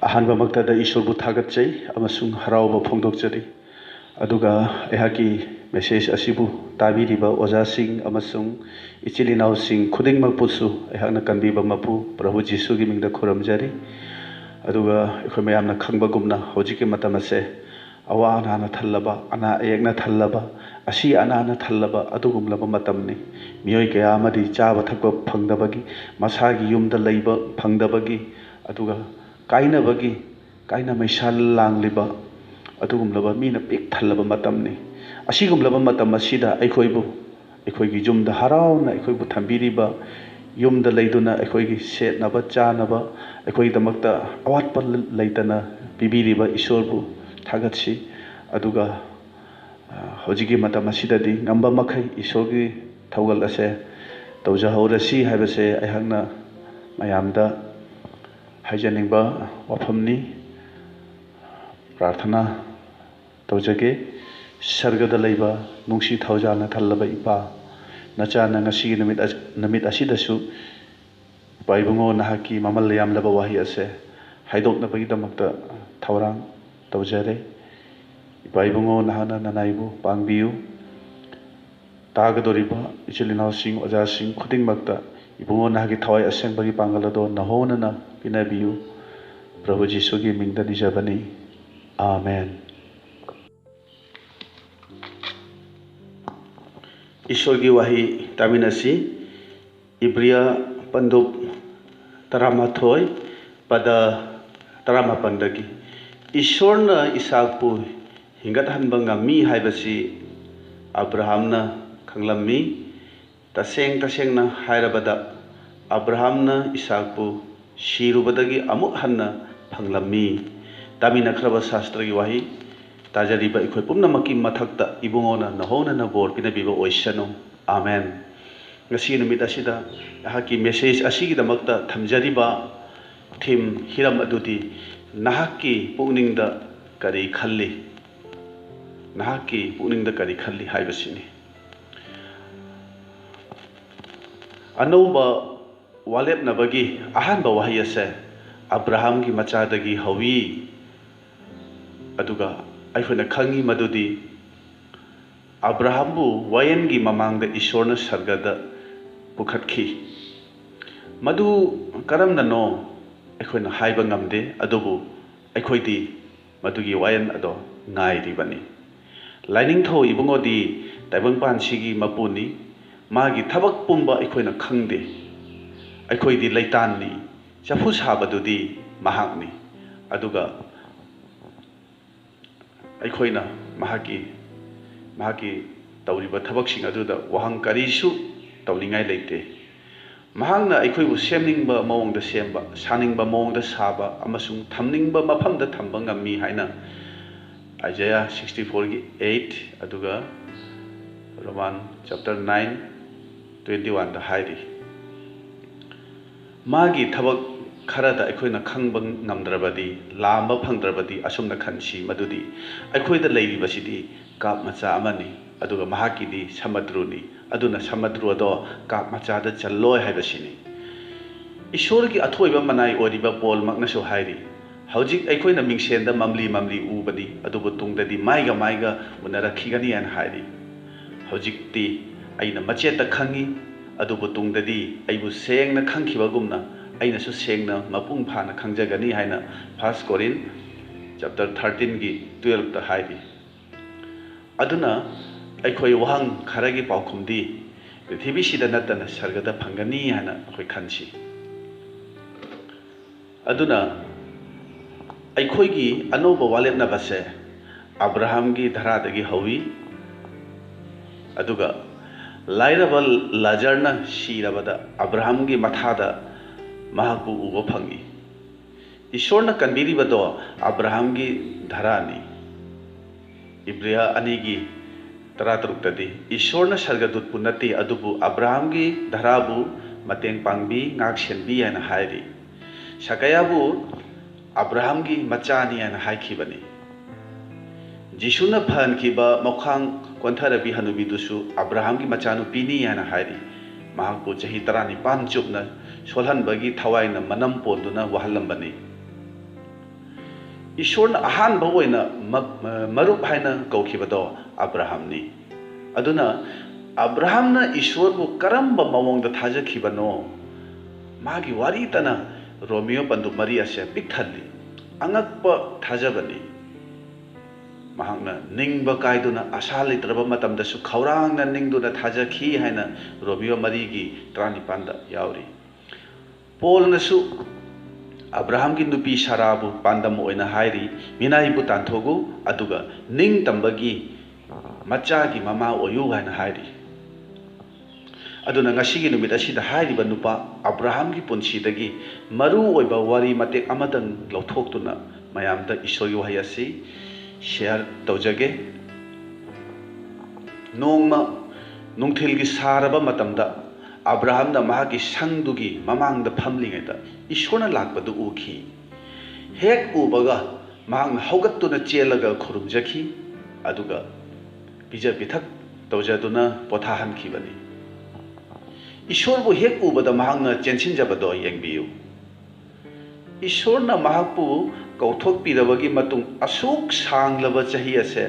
अहानबमक्तदा ईश्वरबु थागतचै अमसुंग हराउबा फोंदोकचरी अदुगा अहाकी message असिबु ताबिरिबा ओजासिंग अमसुंग इचिल इनाउसिंग खुदिंगमकपुसु अहाकना कनबीबा मपु प्रभु जीसुगी मिंगदा खुरमजरी अदुगा अखोय मयामना खंगबगुमना होजिके मतमसे अवा अनाना थल्लबा अना एकना थल्लबा असी अनाना थल्लबा अदुगुमलबा मतमनि मियोय कया अमदि चाबा थकबा फंगदबगी मसागी युमदा लैबा फंगदबगी अदुगा काइनबगी काइना मैसा लांगलिबा अदुगुमलबा मीना पिक थल्लबा मतमनि असिगुमलबा मतम असिदा अखोयबु अखोयगी युमदा हराउना अखोयबु थंबिरिबा युमदा लैदुना अखोयगी सेटनबा चानबा अखोयदमक्ता अवाटपा लैतना पिबिरिबा ईश्वरबु थागतसी अदुगा होजिगी मतम असिददि ngamba मखै ईश्वरगी थौगल असे तौजहौरसी हाइबसे अहाकना मयामदा हाइजनिंबा वफमनी प्रार्थना तौजगे सर्गदा लैबा नुंसी थौजाना थल्लबा इपा नचाना ngasi नमित असिदसु पाइबुंगो नहाकी ममल यामलबा वाही असे हाइदोकनबगीदमक्ता थौरांग तौजरे पाइबुंगो नहाना ननाइबु पांगबियु तागदोरिबा इचिल इनाउसिंग ओजासिंग खुदिंगमक्ता इबुंगो नहाकी थवाई असेंबगी पांगलदो नहोनना पिनाबियु प्रभु जीसुगी मिंगदा निजबनी आमेन। ईश्वर की वाही तामिनसी इब्रिया पंदुब तरामाथोय पद तरामापंदगी ईश्वरना इसाकपु हिंगतहनबा ngami हाइबसी अब्राहमना खंगलम्मी तसेंग तसेंगना हाइरबदा अब्राहमना इसाकपु शिरुबदगी अमुक हन्ना फंगलम्मी तामिनख्रबा शास्त्र की वाही ताजरीबा इखोय पुमनमकी मथक्ता इबुंगोना नहोनना बोर पिनबिबा ओइसनु amen. ngasi numit asida ahaki message asigidamक्ता थमजरीबा थीम हिरम अदुदी नाहकी पुनिंगदा करी खल्ली नाहकी पुनिंगदा करी खल्ली हाइबसिनी अनौबा वालेपनबगी अहानबा वाही असे अब्राहम की मचादगी हवी अदुगा अखोयना खंगी मदुदी अब्राहमबु वायन की ममांगदा ईश्वरना सर्गदा पुखतखी मदु करमननो अखोयना हाइबा ngamde अदुबु अखोयदी मदुगी वायन अदो ngairiबनी लाइनिंगथौ इबुंगोदी ताइबंगपानसिगी मपुनी मागी थबक पुंबा अखोयना खंगदे अखोयदी लैताननी चफु साबदुदी महाकनी अदुगा अखोयना महाकी तौरिबा थबकसिंग अदुदा वहंग करिसु तौनिंगाय लेते महांगना अखोयबु सेमनिंगबा मवंगदा सेमबा सानिंगबा मवंगदा साबा अमसुंग थमनिंगबा मफमदा थंबा ngami हाइना आइजाया 64 की 8 अदुगा रोमान चैप्टर 9:21 दा हाइरी मागी थबक खरदा अखोयना खंगबा ngamद्रबदी लांबा फंगद्रबदी असुमना खनसी मदुदी अखोयदा लैरिबसिदी काप मचा अमनी अदुगा महाकीदी समुद्रुनी अदुना समुद्रु अदो काप मचादा चल्लोय हाइबसिनी ईश्वर की अथोइबा मनाई ओरिबा पोल मकनसु हाइरी हौजिक अखोयना मिंगसेंदा ममली ममली उबदी अदुबु तुंगददी माइगा उनरखिगनी एन हाइरी हौजिकती अइना मचेता खंगी अदुबु तुंगददी अइबु सेंगना खंखिबगुमना अइनासु सेंगना मपुंग फाना खंजगनी हाइना 1 कोरिन चैप्टर 13 की 12 ता हाइरी अदुना अखोय वहंग खरगी पाउखुमदी पृथ्वीसिदा नतना सर्गदा फंगनी हाना अखोय खनसी अदुना अखोयगी अनोबा वालेपनबसे अब्राहम की धरादगी हवी अदुगा लाइरबा लाजरना सीरबदा अब्राहम की मथादा महाकु उबा फंगी ईश्वरना कनबिरिबदो अब्राहम की धरानी इब्रिया अनीगी 13 ईश्वरना सर्गदूतपु नते अदुबु अब्राहम की धराबु मतेंग पांगबी ngaksenbi हाइना हाइरी सकयाबु अब्राहम की मचानी हाइना हाइखिबनी जीसुना फनखिबा मखांग कोंथरबी हनुबिदुसु अब्राहम की मचानुपीनी हाइना हाइरी महाकु चही 19 चुपना सोलहनबगी थवाइना मनम पोंदुना वहलंबनी ईश्वरना अहानबा ओइना मरुप हाइना कौखिबदो अब्राहमनी अदुना अब्राहमना ईश्वरबु करम्बा मवोंगदा थाजखिबनो मागी वारी तना रोमियो पंदु मरी असे पिकथल्ली अंगक्पा थाजबनी महांगना निंगबा कायदुना आशा लेत्रबा मतमदसु खौरांगना निंगदुना थाजखी हाइना रोमियो मरीगी 35 यावरी पोलनसु अब्राहम की नुपी साराबु पांदम ओइना हाइरी मिनाइबु तांथोगु अदुगा निंग तंबगी मचागी ममा ओयु हाइना हाइरी अदुना ngasiगी नुमित असिदा हाइरिबा नुपा अब्राहम की पुंसीदगी मरु ओइबा वारी मतेक अमदंग लौथोक्तुना मयामदा ईश्वरगी वहाय असि शेयर तौजगे नोंगमा नुंगथिलगी सारबा मतमदा अब्राहमना महागी संगदुगी ममांगदा फमलिङैदा ईश्वरना लाकपदु उखी हेक उबगा महांग हौगत्तुना चेलगा खुरुमजखी अदुगा पिजा पिथक तौजदुना पोथाहनखिबनी ईश्वरबु हेक उबदा महांगना चेनसिनजबदो येंबियु ईश्वरना महाकपु कौथोकपिदबगी मतुंग असुक सांगलबा चही असे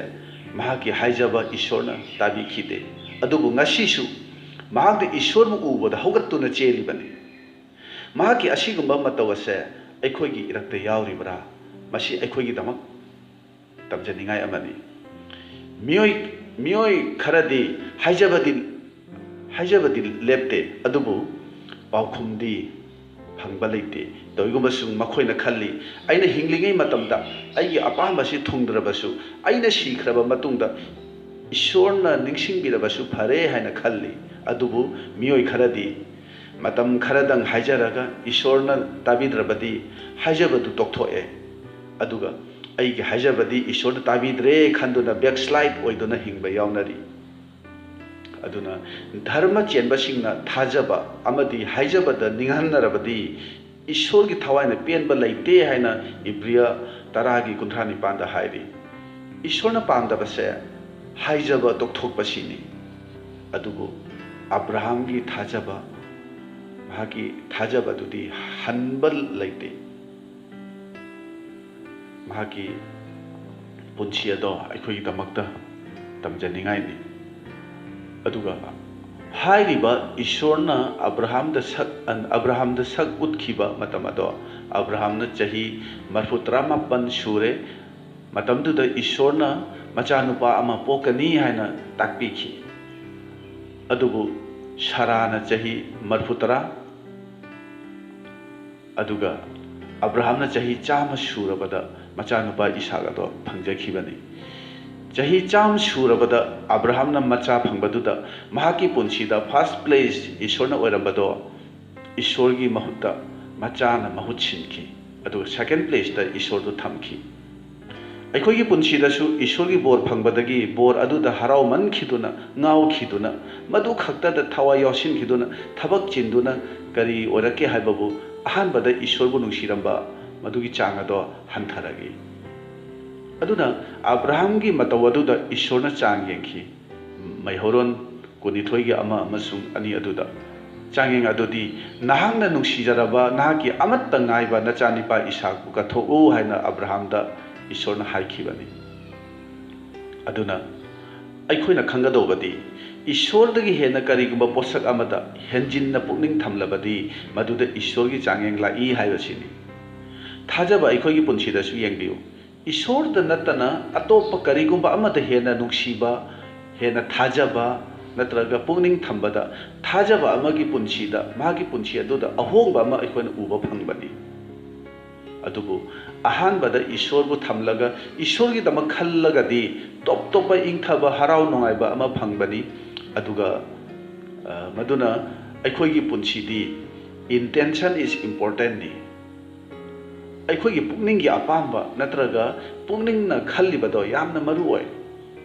महाकी हाइजबा ईश्वरना ताबिखिदे अदुबु ngasisu महाक ईश्वरबु उबदा हौगत्तुना चेलिबनी महाकी असिगुंबा मतौ असे अखोइगी इरक्ता यावरिबरा मसी अखोइगी दमक तमजनिंगाय अमनी मियोय खरदी हाइजबदी लेप्ते अदुबु पाउखुमदी फंगबा लेते तौगुबसुं मखोइना खल्ली अइना हिंगलिङै मतमदा अइगी अपामबसि थुंगद्रबसु अइना सिख्रबा मतुंगदा ईश्वरना निंगसिंबिरबसु फरे हाइना खल्ली अदुबु मियोय खरदी मतम खरदंग हाइजरगा ईश्वरना ताबिद्रबदी हाइजबदु तोक्थोए अदुगा अइगी हाइजबदी ईश्वरना ताबिद्रे खंदुना बैकस्लाइड ओइदुना हिंगबा यावनरी अदुना धर्म चेनबसिंगना थाजबा अमदी हाइजबदा निंगहनरबदी ईश्वरगी थवाइना पेनबा लैते हाइना इब्रिया 10:29 हाइरी ईश्वरना पामदबसे हाइजबा तोक्थोकपसिनी अदुबु अब्राहमगी थाजबा महाकी थाजबदुदी हनबल लैते महाकी पुंसी अदो अखोइगी दमक्ता तमजनिंगाइनी अदुगा हाइरिबा ईश्वरना अब्राहमदा सक उतखिबा मतमदो अब्राहमना चही 43 सूरे मतमदुदा ईश्वरना मचानुपा अमा पोकनी हाइना ताकपिखि अदुबु साराना चही 30 अदुगा अब्राहमना चही 100 सूरबदा मचानुपा इसागदो फंगजखिबनी चही 100 सूरबदा अब्राहमना मचा फंगबदुदा महाकी पुंसीदा फर्स्ट प्लेस ईश्वरना ओइरबदो ईश्वरगी महुत्ता मचाना महुत सिनखि अदुगा सेकेंड प्लेसदा ईश्वरदु थमखि अखोइगी पुंसीदसु ईश्वरगी बोर फंगबदगी बोर अदुदा हराव मनखिदुना ngaवखिदुना मदु खक्तदा थवा यावसिनखिदुना थबक चिंदुना करी ओरके हाइबबु अहानबदा ईश्वरबु नुंसिरंबा मदुगी चांगदो हंथरगी अदुना अब्राहमगी मतवदुदा ईश्वरना चांग येंखि मैहोरोन 22 अमसुंग अनि अदुदा चांगेंग अदुदी नाहंगना नुंसिजरबा नाहकी अमत्त ngaइबा नचानिपा इसाकबु कथोउ हाइना अब्राहमदा ईश्वरना हाइखिबनी अदुना अखोइना खंगदोबदी ईश्वरदगी हेना करिगुंबा पोसक अमदा हेंजिनना पुकनिंग थमलबदी मदुदा ईश्वरगी चांगेंग लाई हाइबसिनी थाजबा अखोइगी पुंसीदसु येंबियु ईश्वरदा नतना अतोप करिगुंबा अमदा हेना नुंसीबा हेना थाजबा नत्रगा पुकनिंग थमबदा थाजबा अमगी पुंसीदा मागी पुंसी अदुदा अहोंगबा अमा अखोइना उबा फंगबनी अदुबु अहानबदा ईश्वरबु थमलगा ईश्वरगी दम खल्लगदी टॉप टॉप इंथबा हराव नोंगाइबा अमा फंगबनी अदुगा मदुना अखोइगी पुंसीदी इंटेंशन इज इंपोर्टेंट नी अखोइगी पुकनिंगी अपाम्बा नत्रगा पुकनिंगना खल्लिबदो यामना मरुओय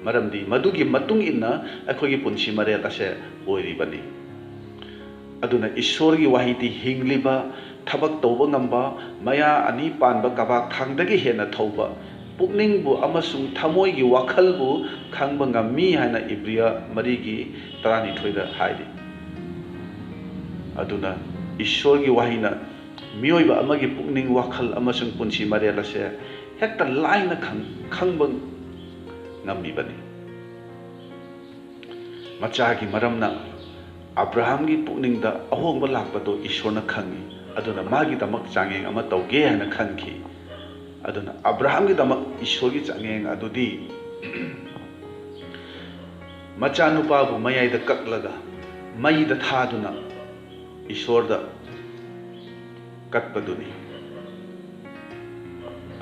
मरमदी मदुगी मतुंग इन्ना अखोइगी पुंसी मरेत असे ओइरिबनी अदुना ईश्वरगी वाहिती हिंगलिबा थबक तौबा ngamba मया अनि पानबा कबाक थांगदगी हेना थौबा पुकनिंगबु अमसुंग थमोइगी वाखलबु खांगबा ngami हाइना इब्रिया मरीगी 32 दा हाइदि अदुना ईश्वरगी वाहिना मियोइबा अमगी पुकनिंग वाखल अमसुंग पुंसी मरेलसे hekta laina khangba ngamibani machagi maramna Abrahamgi pukningda ahongba lakpado Ishwarna khangi aduna magi damak changeng ama tauge hana khanki aduna Abrahamgi damak Ishwargi changeng adudi machanupa bu mayai da kaklaga mai da thaduna Ishwarda katpaduni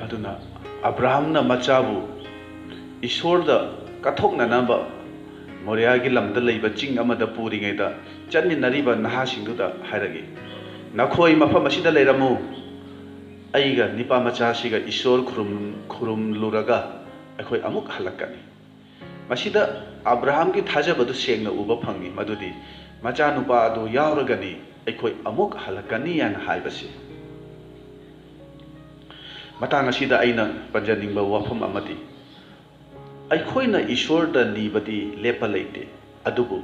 aduna Abrahamna machabu Ishwarda kathokna namba Moriagi lamda leiba ching amada puringeda channi nariba nahasingduda hairagi nakhoi mafam asida leiramu aiga nipa macha siga Ishwar khurum luraga akhoi amuk halakani masida Abraham ki thajabadu sengna uba phangi madudi macha nupa adu yauragani akhoi amuk halakani yan haibasi matang asida aina panjaningba wafam amati अखोइना ईश्वरदा नीबदी Lepa लेते अदुबु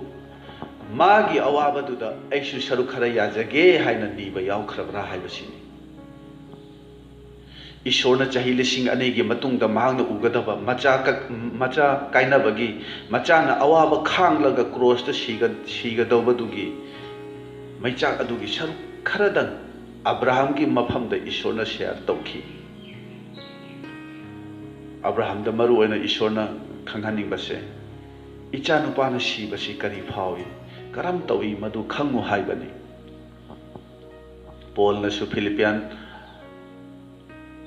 मागी अवाबदुदा ऐसु सरु खरा याजगे हाइना नीबा याउखरबरा हाइबसिनी ईश्वरना चाहि लिसिंग अनेगी मतुंगदा मांगना उगदबा मचा काइनाबगी मचाना अवाबा खांगलगा क्रॉसदा सीगदौबदुगी मैचाक अदुगी सरु खरदन Abraham की मफमदा ईश्वरना share तौखी Abraham da maru oina Ishwarna khanghaning base icha nupa na si basi kari phawi karam tawi madu khangu haibani Paul na su Philippian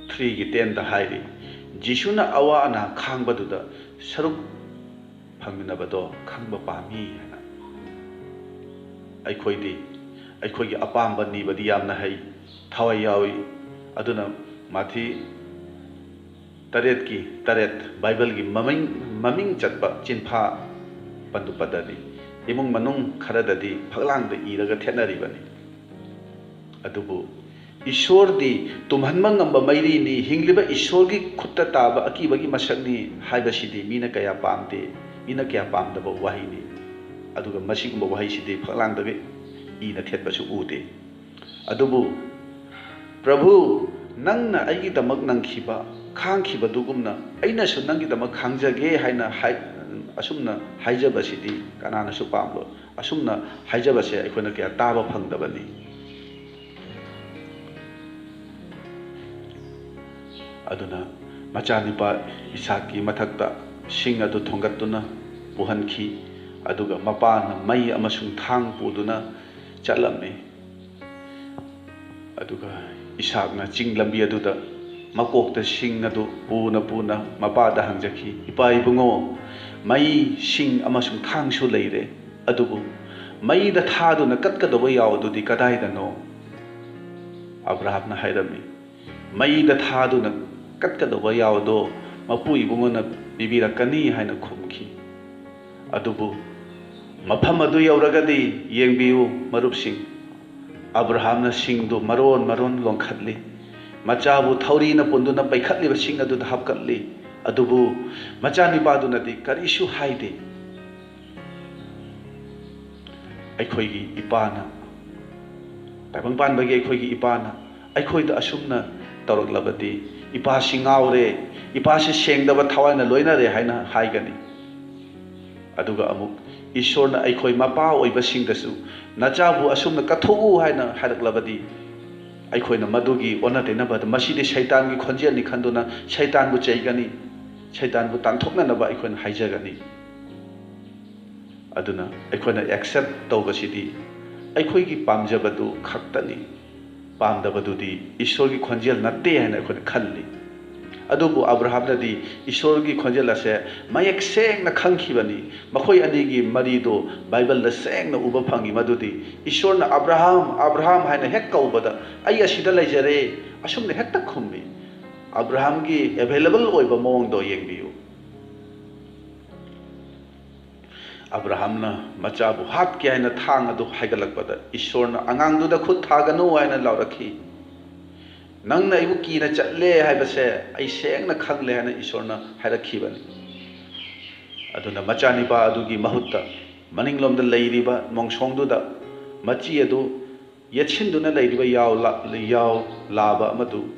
3 gi 10 da hairi Jisuna awa na khangba du da saruk phangna bado khangba pami hana ai khoi gi apamba ni badi yamna hai thawai yawi aduna mathi taret Bible ki maming chatpa chinpha pandu padadi imung manung kharadadi phaglang da iraga thenari bani adubu Ishwar di tumhanma ngamba mairi ni hingliba Ishwar gi khutta taba akibagi masakni haibasidi mina kaya pamdaba wahi ni aduga masigumba wahi sidi phaglang da ina thetbasu ude adubu Prabhu nangna aigi damak nangkhiba khangkhiba dugumna aina su nangi damak khangjage haina asumna haijabasidi kanana su pamlo asumna haijabase akhona kya taba phangdabani aduna machanipa Isaki mathakta sing adu thongatuna puhankhi aduga mapana mai amasung thang puduna chalame aduga Isakna ching lambi aduda makokta sing adu puna mapada hangjaki ipa ibungo mai sing amasung thang su leire adubu mai da thadu na katkadoba yawdudi kadai da no Abraham na hairami mai da thadu na katkadoba yawdo mapu ibungo na bibirakani haina khumki adubu mafam adu yawragadi yengbiu marup sing Abraham na sing do maron longkhatli machabu thauri na pundu na paikhatli ba sing adu hapkatli adubu machani badu na di karishu haide aikhoi gi ipana taibang pan bagi aikhoi gi ipana aikhoi da asumna tawrak labadi ipa singaure ipa se sengdaba thawai na loina re haina haigani aduga amuk Ishwarna aikhoi mapa oiba singdasu nachabu asumna kathogu haina haraklabadi aikhoi na madugi ona dena bad masidi shaitan gi khonjel ni khanduna shaitan bu chaigani shaitan bu tanthokna na ba aikhoi na haijagani aduna aikhoi na accept tawbasidi aikhoi gi pamjabadu khaktani pamdabadu di Ishwar gi khonjel natte haina aikhoi na khalli adubu Abraham na di Ishwar gi khonjel ase mayak seng na khangkhibani makhoi ani gi mari do Bible la seng na uba phangi madudi Ishwar na Abraham haina hek kaubada ai asida laijare asum ne hekta khumbi Abraham gi available oiba mong do yengbiu Abraham na machabu hat kya na thang adu haigalakpada Ishwar na angang du da khut thaganu haina laurakhi nangna ibu kina chatle haibase ai sengna khangle hana Ishwarna hairakibani aduna machani ba adugi mahutta maninglomda leiriba mongsongduda machi adu yetchinduna leiriba yaw laba amadu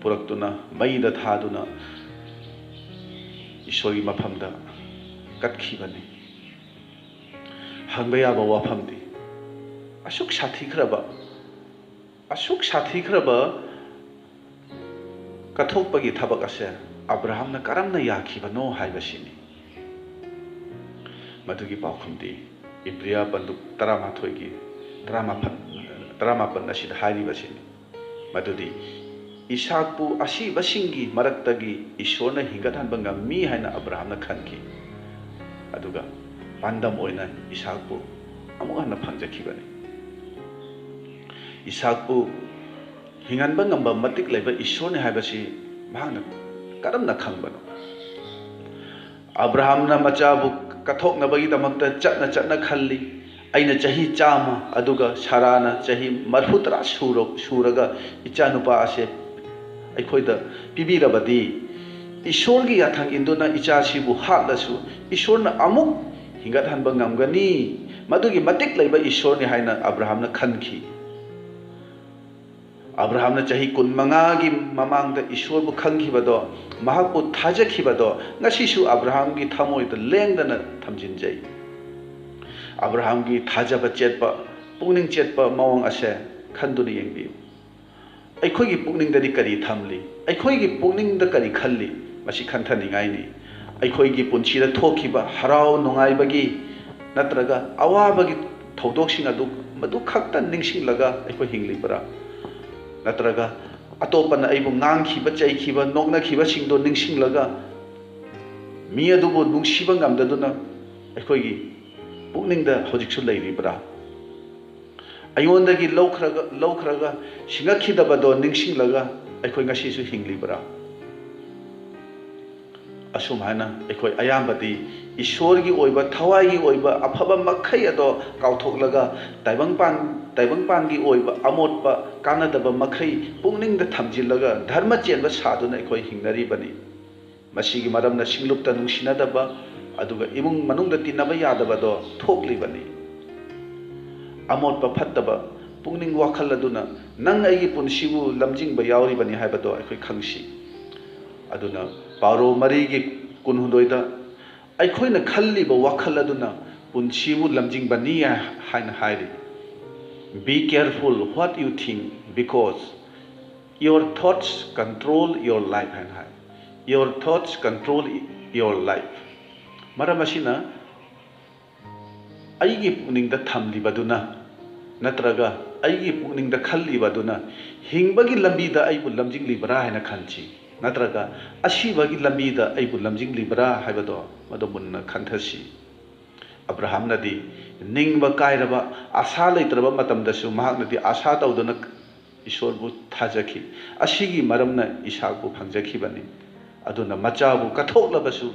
पुरक्तुना मईदा थादुना ईश्वरी मफमदा कत्खिबनी हंगबा याबा वाफमदी अशुक साथीख्रब कथोपगी थबक असे Abraham न करमना याखिबनो हाइबसिनी मधुगी पाउखमदी इब्रिया बंदुक 13 की 13 असिद हाइरिबसिनी मधुदी इसाकपु असीबसिंगी मरक्तगी ईश्वरना हिंगथानबा ngami हाइना अब्राहमना खनखि अदुगा पांडम ओइना इसाकपु अमुक हन्ना फंजखिबनी इसाकपु हिंगनबा ngamba मतिक लेबा ईश्वरने हाइबसि माहना करमना खंगबनो अब्राहमना मचाबु कथोकनबगी दमकता चटना खल्ली अइना चाही चामा अदुगा साराना चाही 40 सूरगा इचानुपा असे अखोइदा पिबिरबदी ईश्वरगी याथंग इंदुना इचासिबु हालसु ईश्वरना अमुक हिंगथानबा ngमगनी मदुगी मतिक लेबा ईश्वरने हाइना अब्राहमना खनखि अब्राहमना चाही 15 की ममांगदा ईश्वरबु खंखिबदो महाकु थाजखिबदो ngasisu अब्राहमगी थमोइदा लेंदना थमजिनजै अब्राहमगी थाजबा चेतपा पुनिंग चेतपा मवंग असे खंदुनि येंबियु अखोइगी पुनिंगदि करी थमली अखोइगी पुनिंगदा करी खल्ली मसी खंथनिंगाइनी अखोइगी पुंसीदा थोखिबा हराव नुंगाइबगी नत्रगा अवाबगी थौदोकसिंग अदु मदु खक्ता निंगसिंगलगा अखोइ हिंगलिबरा नत्रगा अतोपन अइबु ngang चैखिबा नोकनखिबा सिंगदो निंगसिंगलगा मी अदुबो नुंगसिबा ngamdaduna अखोइगी पुनिंगदा होजिकसु लैरिबरा अयोंदगी लौखरगा सिंगखिदबदो निंगसिंगलगा अखोइ ngasisu हिंगलिबरा असुमाना अखोइ अयामबदी ईश्वरगी ओइबा थवाइगी ओइबा अफबा मखै अदो काउथोकलगा ताइबंगपानगी ओइबा अमोटपा कानदबा मखै पुंगनिंगदा थमजिलगा धर्म चेनबा सादुना अखोइ हिंगनरिबनी मसीगी मरमना सिंगलुपता नुंसिनदबा अदुगा इमुंग मनुंगदा तिनबा यादबदो थोकलिबनी अमोटपा फत्तबा पुंगनिंग वाखल अदुना नंग अइगी पुनसिबु लमजिंगबा यावरिबनी हाइबदो अखोइ खंगसि अदुना पारो मरीगी कुनहुदोइदा अखोइना खल्लिबा वाखल अदुना पुनसिबु लमजिंगबनी हाइना हाइरि be careful what you think because your thoughts control your life हाइना हाइ your thoughts control your life मरम असिना अइगी पुनिंगदा थमलिबदुना नत्रगा अइगी पुनिंगदा खल्लिबदुना हिंगबगी लंबीदा अइबु लमजिंगलिबरा हाइना खनछि नत्रगा असिबगी लंबीदा अइबु लमजिंगलिबरा हाइबदो मदो मुन्ना खंथसि अब्राहमनदी निंगबा कायरबा आशा लेत्रबा मतमदसु महाकनदी आशा तौदना ईश्वरबु थाजखि असिगी मरमना इसाकबु फंजखिबनी अदुना मचाबु कथोकलबसु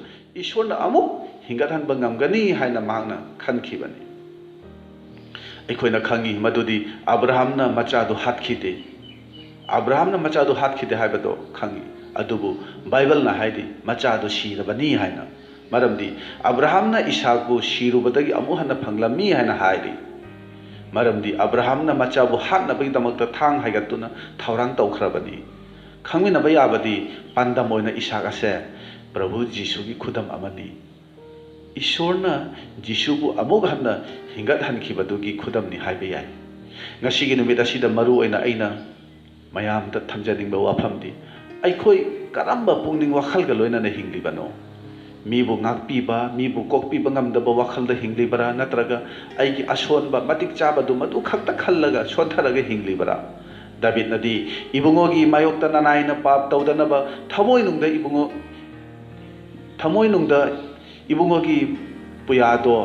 ईश्वरना अमुक हिंगथानबा ngमगनी हाइना महाकना खनखिबनी अखोइना खंगी मदुदी अब्राहमना मचादु हातखिदे अब्राहमना मचादु हातखिदे हाइबदो खंगी अदुबु बाइबलना हाइदि मचादु सिरबनी हाइना मरमदी अब्राहमना इसाकबु सिरुबदगी अमुहना फंगलमी हाइना हाइरि मरमदी अब्राहमना मचाबु हातनबगी दमकता थांग हाइगतुना थौरांग तौखरबनी खंगमिनबा याबदी पांडम ओइना इसाक असे प्रभु जीसुगी खुदम अमनी ईश्वरना जीसुबु अमुक हन्ना हिंगत हनखिबदुगी खुदमनि हाइबे याय ngasiगी नुमित असिदा मरु ओइना अइना मयामदा थमजनिंगबा वाफमदी अखोइ करम्बा पुंगनिंग वाखलगा लोइनाना हिंगलिबनो मीबु ngakpiba मीबु कोकपिबा ngamdaba वाखलदा हिंगलिबरा नत्रगा अइगी असोनबा मतिक चाबदु मदु खक्ता खल्लगा सोथरगा हिंगलिबरा दाविद नदी इबुंगोगी मायोक्ता नानाइना पाप तौदनबा थमोइ नुंगदा इबुंगोगी पुयादो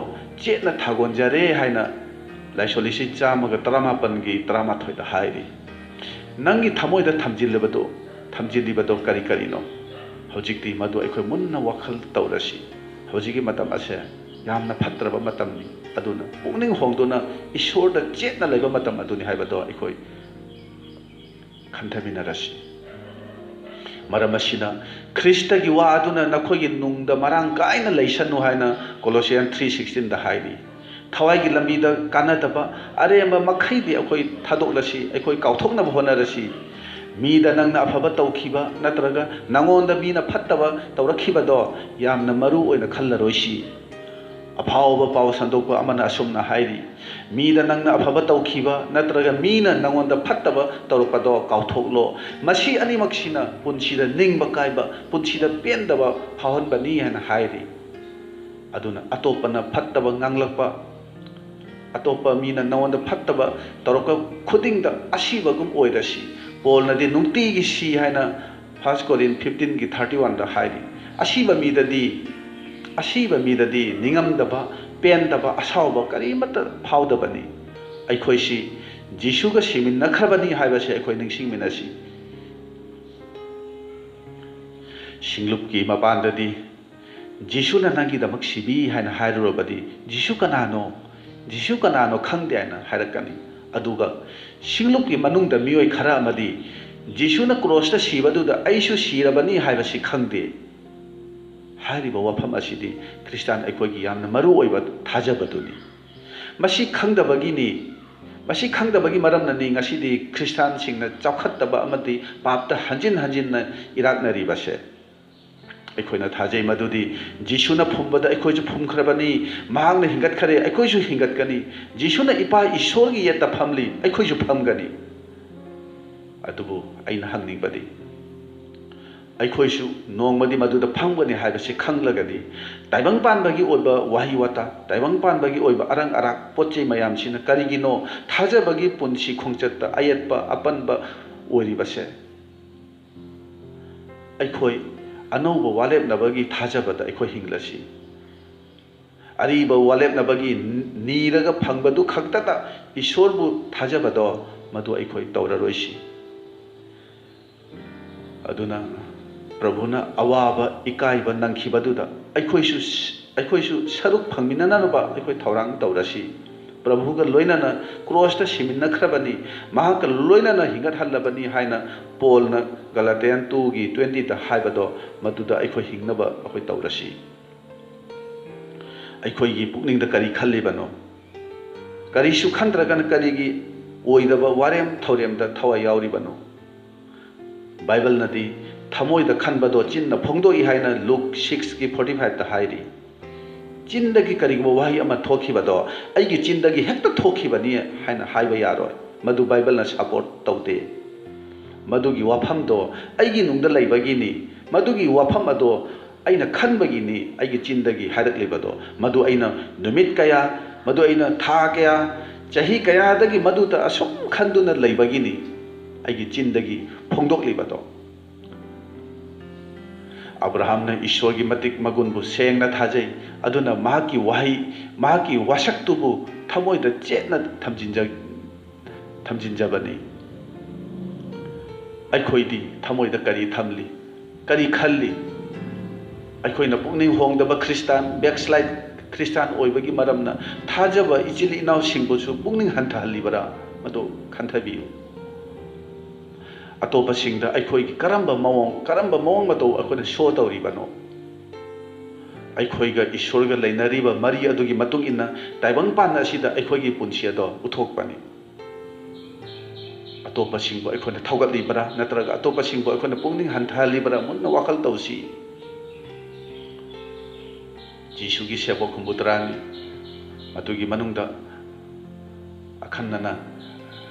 चेतना थागोनजरे हाइना लाइसोलिसि चामगा 17 की 13 दा हाइरि नंगी थमोइदा थमजिलिबदो करी करीनो हौजिकती मदु अखोइ मुन्ना वाखल तौरसि हौजिकी मतम असे यामना फत्रबा मतमनि अदुना पुंगनिंग होंदुना ईश्वरदा चेतना लेबा मतम अदुनि हाइबदो अखोइ खंथमिनरसि मरम असिना ख्रिस्टगी वा अदुना नखोइगी नुंगदा मरांग काइना लैसनु हाइना कोलोसियन 3:16 दा हाइरि थवाइगी लंबीदा कानदबा अरेंबा मखैदि अखोइ थादोकलसि अखोइ काउथोकनबा होनरसि मीदा नंगना अफबा तौखिबा नत्रगा नंगोंदा मीना फत्तबा तौरखिबदो यामना मरु ओइना खल्लरोइसी अफावबा पाव संदोकपा अमना असुमना हाइरी मीदा नंगना अफबा तौखिबा नत्रगा मीना नंगोंदा फत्तबा तौरपदो काउथोकलो मसी अनिमक्सिना पुंसीदा निंगबा काइबा पुंसीदा पेंदबा फाहनबनी हना हाइरी अदुना अतोपना फत्तबा nganglakpa अतोपा Meena नंगोंदा फत्तबा तौरका खुदिंगदा असीबगुम ओइरसी Paul na di nungti gi si haina 1 Corinthians 15 gi 31 da hairi asiba mi da di ningam da ba pen da ba asaw ba kari mata phau da bani ai khoi si Jisu ga simin na khrabani haiba se ai khoi ning sing mina si singlup ki mapan da di Jisu na nangi da mak sibi haina hairu badi Jisu kanano khangde aina hairakani aduga singlup ki manung da mioi khara amadi Jisu na cross ta sibadu da aisu sirabani haibasi khangde hari ba wafam asidi Christian aikoi gi yamna maru oiba thajabaduni masi khangdabagi ni masi khangdabagi maram na ni ngasidi Christian singna chawkhattaba amadi papta hanjin na iraknari base अखोना थाजे मदुदी जीशुना फुंबदा अखोजु फुंखरबनी मांगना हिंगत खरे अखोजु हिंगत कनी जीशुना इपा ईश्वर की येता फमली अखोजु फमगनी अदुबु आइना हंगनिबदी अखोजु नोंगमदी मदुदा फंगबनी हाइबसे खंगलगदी ताइबंग पानबगी ओइबा वाहि वाता ताइबंग पानबगी ओइबा अरंग अराक पोचे मयामसिना करिगिनो थाजबगी पुंसी खोंगचत्ता अयतपा अपनबा ओरिबसे अखोई अनौब वालेप नबगी थाजबदा अखोई हिंगलसी अरीब वालेप नबगी नीरगा फंगबदु खक्तता ईश्वरबु थाजबदो मदु अखोई तौररोइसी अदुना प्रभुना अवाबा इकाइबा नंखिबदुदा अखोइसु सरुक फंगमिननबा अखोई थौरांग तौरसी प्रभुगा लोइनना क्रॉसता सिमिनखरबनी महाका लोइनना हिंगत हल्लबनी हाइना पोलना गलातियन 2 की 20 ता हाइबदो मदुदा अखोई हिंगनबा अखोई तौरसी अखोई की पुकनिंग दा करी खल्लिबनो करी सु खंद्रगन करी की ओइदबा वारेम थौरेम दा थवा यावरिबनो बाइबल नदी थमोइ दा खनबदो चिन्ना फोंगदोई हाइना लुक 6 की 45 ता हाइरी चिंदगी करीगो वाही अमा थोखिबदो अइगी चिंदगी हेक्ता थोखिबनी हाइना हाइबा यारोय मदु बाइबल ना सपोर्ट तौदे मदुगी वाफमदो अइगी नुंगदा लैबगिनी मदुगी वाफम अदो अइना खनबगिनी अइगी चिंदगी हाइरकलिबदो मदु अइना नुमित कया मदु अइना था कया चही कया दगी मदुता असुम खंदुना लैबगिनी अइगी चिंदगी फोंदोकलिबदो अब्राहम ने ईश्वर की मतिक मगुनबु सेंगना थाजै अदुना माकी वाही माकी वाशक्तुबु थमोइदा चेतना थमजिंजबनी अखोइदी थमोइदा करी थमली करी खल्ली अखोइना पुकनिंग होंगदबा क्रिस्तान बैकस्लाइड क्रिस्तान ओइबगी मरमना थाजबा इचिल इनाव सिंगबुसु पुकनिंग हंथहल्लिबरा मदो खंथबियु अतोपसिंगदा अखोई करंबा मवोंग मतौ अखोना शो तौरिबनो अखोइगा ईश्वरगा लैनरिबा मरी अदुगी मतुंग इन्ना ताइबंग पान असिदा अखोइगी पुंसी अदो उथोकपनि अतोपसिंगबो अखोना थौगतलिबरा नत्रगा अतोपसिंगबो अखोना पुंगनिंग हंथहलिबरा मुन्ना वाखल तौसी जीसुगी सेबो खुंबुतरानी अदुगी मनुंगदा अखन्नना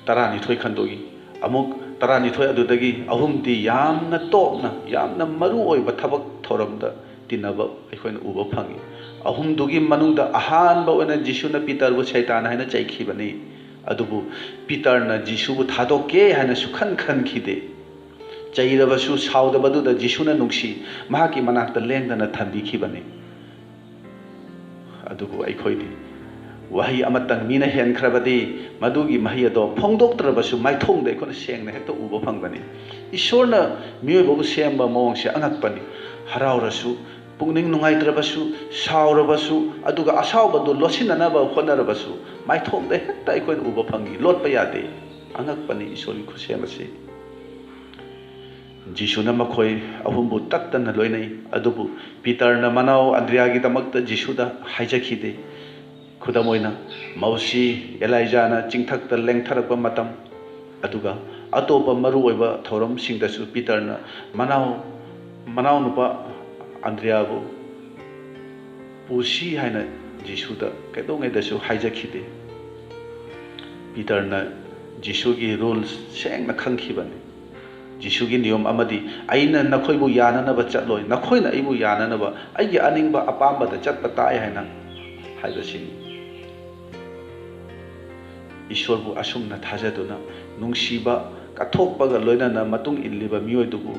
तरानी थोइ खंदोगी अमुक तरानिथोय अदुदगी अहुमदी यामना तोपना यामना मरु ओइबा थबक थोरमदा तिनबा अखोइना उबा फंगी अहुमदुगी मनुंगदा अहानबा ओना जीसुना पीटरबु शैतान हाइना चैखिबनी अदुबु पीटरना जीसुबु थादोके हाइना सुखन खनखिदे चैरबसु साउदबदुदा जीसुना नुंसी महाकी मनाक्ता लेंदना थंबिखिबनी अदुबु अखोइदी वही अमतंग मीना हेनख्रबदी मदुगी मही अदो फोंदोक्त्रबसु माइथोंदे कोन सेंगना हेक्ता उबो फंगबनी ईश्वरना मियोबबु सेंबा मवंगसे अंगकपनी हरावरसु पुंगनिंग नुंगाइत्रबसु सावरबसु अदुगा असावबदु लोसिननाबा होनरबसु माइथोंदे हेक्ता अखोइन उबो फंगी लोटपा यादे अंगकपनी ईश्वरगी खुसेमसे जीसुना मखोय अहुमबु तक्तना लोइनै अदुबु पीटरना मनाव अंद्रियागी तमक्ता जीसुदा हाइजखिदे खुदम ओइना मौसी एलाइजाना चिंथक्ता लेंथरप मतम अदुगा अतोप मरुओइबा थौरमसिंगदसु पीटरना मनाव नुपा आंद्रियाबु पुसी हाइना जिसुदा कैदोंगैदसु हाइजखिदे पीटरना जिसुगी रूल्स सेंगना खंखिबने जिसुगी नियम अमदी आइना नखोइबु याननबा चटलोय नखोइना आइबु याननबा आइगी अनिंगबा अपामबदा चटपा ताय हाइना हाइबसिनी ईश्वरबु असुमना थाजदुना नुंगसीबा काथोकपगा लोइनाना मतुंग इल्लिबा मियोइदुबु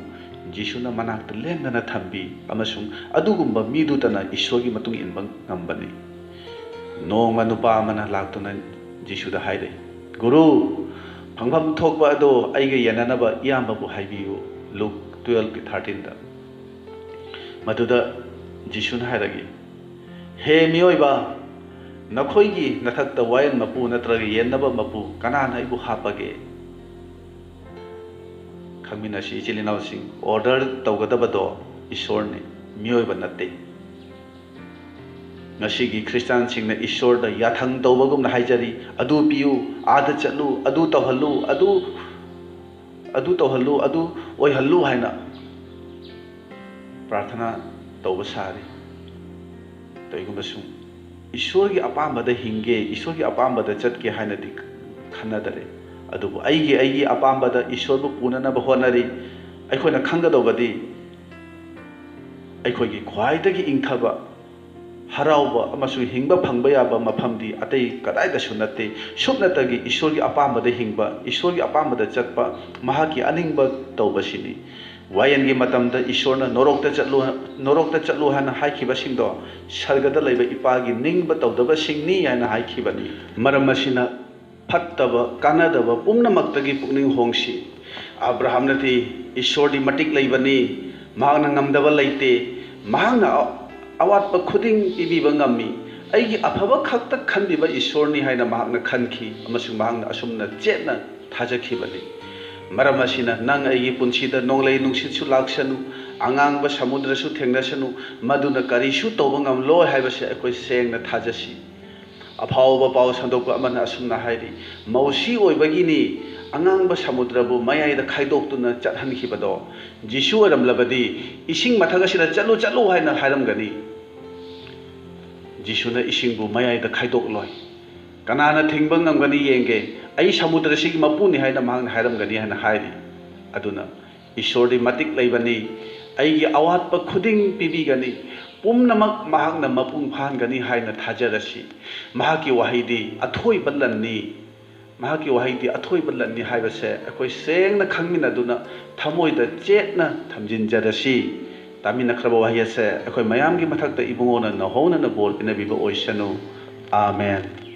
जिसुना मनाक्ता लेंदना थंबी अमसुंग अदुगुंबा मीदुतना ईश्वरगी मतुंग इनबा ngambani नोंगमा नुपा अमना लाक्तुना जिसुदा हाइरे गुरु फंगफम थोकबा अदो आइगे याननबा इयामबाबु हाइबियु लुक 12:13 दा मदुदा जिसुना हाइरगी हे मियोइबा नखोइगी नथक्ता वायन मपु नत्रगा येनबा मपु कनाना इबु हापगे खंगमिनासी इचिलिनावसिंग ऑर्डर तौगदबदो ईश्वरने मियोइबा नते ngasiगी ख्रिस्टान सिंगना ईश्वरदा याथंग तौबगुमना हाइजरी अदु पियु आदा चलु अदु तौहल्लु अदु तौहल्लु अदु ओइहल्लु हाइना प्रार्थना तौब सारी तैगुमसुं ईश्वर की अपामबद हिंगे ईश्वर की अपामबद चटके हाइनदि खन्नदरे अदुबु आइगी अपामबद ईश्वरबु पुननब होनरी अखोइना खंगदौबदि अखोइगी ख्वाइदगी इंथबा हराउबा अमसु हिंगबा फंगबा याबा मफमदि अतै कदाइदसु नते सुपनतगी ईश्वर की अपामबद हिंगबा ईश्वर की अपामबद चटपा महाकी अनिंगबा तौबसिनी वायनगी मतमद ईश्वरना नोरोक्ता चलु हाना हाइखिबसिंगदो सर्गदा लैबा इपागी निंगबा तौदबसिंगनी हाना हाइखिबनी मरम मसिना फत्तबा कानादबा पुम्नमक्तगी पुकनिंग होंगसी अब्राहमनति ईश्वरदी मटिक लैबनी महांगना ngamdaba लैते महांगना अवात्प खुदिंग पिबीबा ngami अइगी अफबा खक्ता खनबिबा ईश्वरनी हाइना महांगना खनखि अमसुंग महांगना असुमना चेतना थाजखिबनी मरम असिना नंग अइगी पुंसीदा नोंगलै नुंसितसु लाक्सनु आंगांगबा समुद्रसु थेंगनसनु मदुना करिसु तौबा ngamloi हाइबसे अखोइ सेंगना थाजसी अफावबा पाव संदोकपा अमना असुमना हाइरि मौसी ओइबगिनी आंगांगबा समुद्रबु मयाइदा खाइदोक्तुना चटहनखिबदो जिसु ओरमलबदि इसिंग मथगसिना चलु चलु हाइना हाइरमगनी जिसुना इसिंगबु मयाइदा खाइदोक्लोय कनाना थिंगबा ngamgani yenge आई समुद्र सिगी मपुनी हाइना मांगना हाइरमगनी हाइना हाइरि अदुना ईश्वरदी मतिक लैबनी आइगी अवात्प खुदिंग पिबीगनी पुम्नमक महांगना मपुंग फानगनी हाइना थाजरसी महाकी वाहिदी अथोइबा लन्नी महाकी वाहिदी अथोइबा लन्नी हाइबसे अखोइ सेंगना खंगमिनदुना थमोइदा चेतना थमजिनजरसी तामिनखरबा वाहियसे अखोइ मयामगी मथक्ता इबुंगोना नहोना बोल पिनबिबा ओइसनु आमेन।